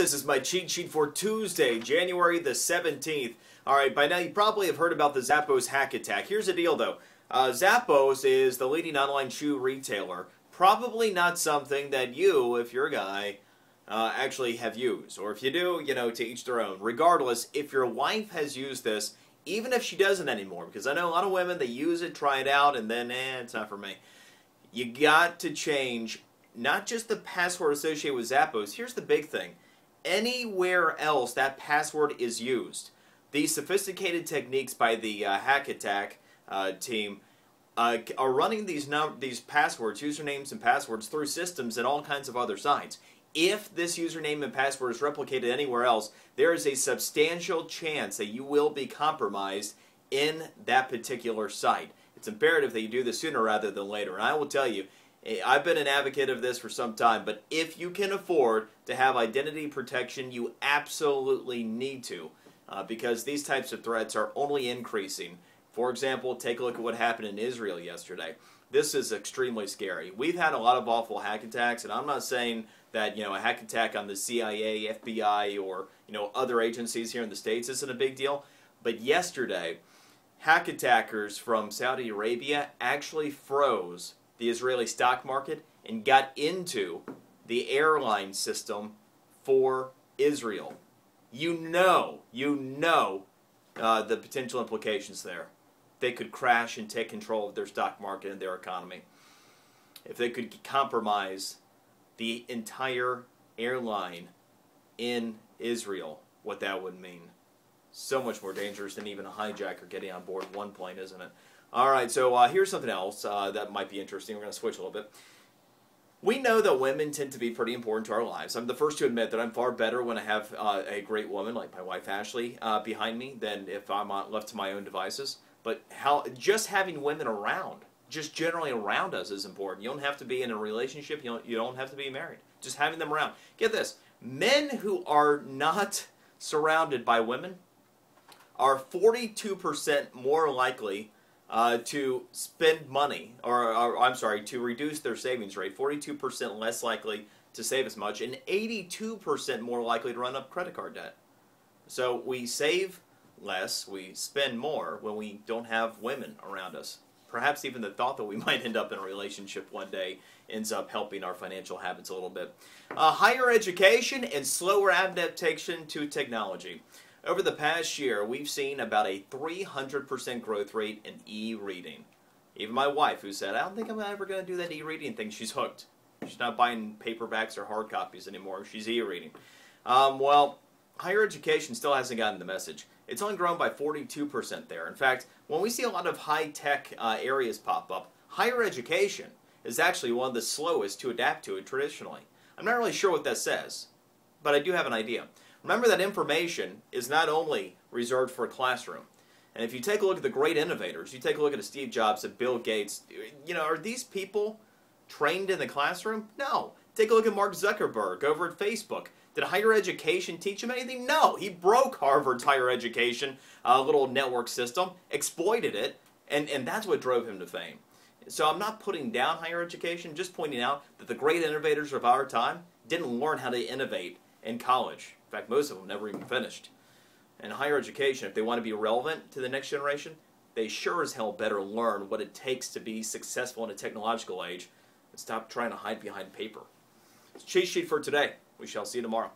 This is my cheat sheet for Tuesday, January the 17th. Alright, by now you probably have heard about the Zappos hack attack. Here's the deal though. Zappos is the leading online shoe retailer. Probably not something that you, if you're a guy, actually have used. Or if you do, you know, to each their own. Regardless, if your wife has used this, even if she doesn't anymore, because I know a lot of women, they use it, try it out, and then, it's not for me. You got to change not just the password associated with Zappos. Here's the big thing. Anywhere else that password is used, these sophisticated techniques by the hack attack team are running these passwords, usernames and passwords through systems and all kinds of other sites. If this username and password is replicated anywhere else, there is a substantial chance that you will be compromised in that particular site. It's imperative that you do this sooner rather than later. And I will tell you, I've been an advocate of this for some time, but if you can afford to have identity protection, you absolutely need to, because these types of threats are only increasing. For example, take a look at what happened in Israel yesterday. This is extremely scary. We've had a lot of awful hack attacks, and I'm not saying that, you know, a hack attack on the CIA, FBI, or, you know, other agencies here in the States isn't a big deal. But yesterday, hack attackers from Saudi Arabia actually froze the Israeli stock market and got into the airline system for Israel. You know the potential implications there. They could crash and take control of their stock market and their economy. If they could compromise the entire airline in Israel, what that would mean. So much more dangerous than even a hijacker getting on board one plane, isn't it? All right, so here's something else that might be interesting. We're going to switch a little bit. We know that women tend to be pretty important to our lives. I'm the first to admit that I'm far better when I have a great woman like my wife Ashley behind me than if I'm left to my own devices. But just having women around, just generally around us, is important. You don't have to be in a relationship. You don't have to be married. Just having them around. Get this. Men who are not surrounded by women are 42% more likely to spend money, to reduce their savings rate, 42% less likely to save as much, and 82% more likely to run up credit card debt. So we save less, we spend more when we don't have women around us. Perhaps even the thought that we might end up in a relationship one day ends up helping our financial habits a little bit. Higher education and slower adaptation to technology. Over the past year, we've seen about a 300% growth rate in e-reading. Even my wife, who said, I don't think I'm ever going to do that e-reading thing, she's hooked. She's not buying paperbacks or hard copies anymore. She's e-reading. Well, higher education still hasn't gotten the message. It's only grown by 42% there. In fact, when we see a lot of high-tech areas pop up, higher education is actually one of the slowest to adapt to it traditionally. I'm not really sure what that says, but I do have an idea. Remember that information is not only reserved for a classroom. And if you take a look at the great innovators, you take a look at a Steve Jobs, a Bill Gates, you know, are these people trained in the classroom? No. Take a look at Mark Zuckerberg over at Facebook. Did higher education teach him anything? No. He broke Harvard's higher education little network system, exploited it, and that's what drove him to fame. So I'm not putting down higher education, just pointing out that the great innovators of our time didn't learn how to innovate in college. In fact, most of them never even finished. And higher education, if they want to be relevant to the next generation, they sure as hell better learn what it takes to be successful in a technological age and stop trying to hide behind paper. It's cheat sheet for today. We shall see you tomorrow.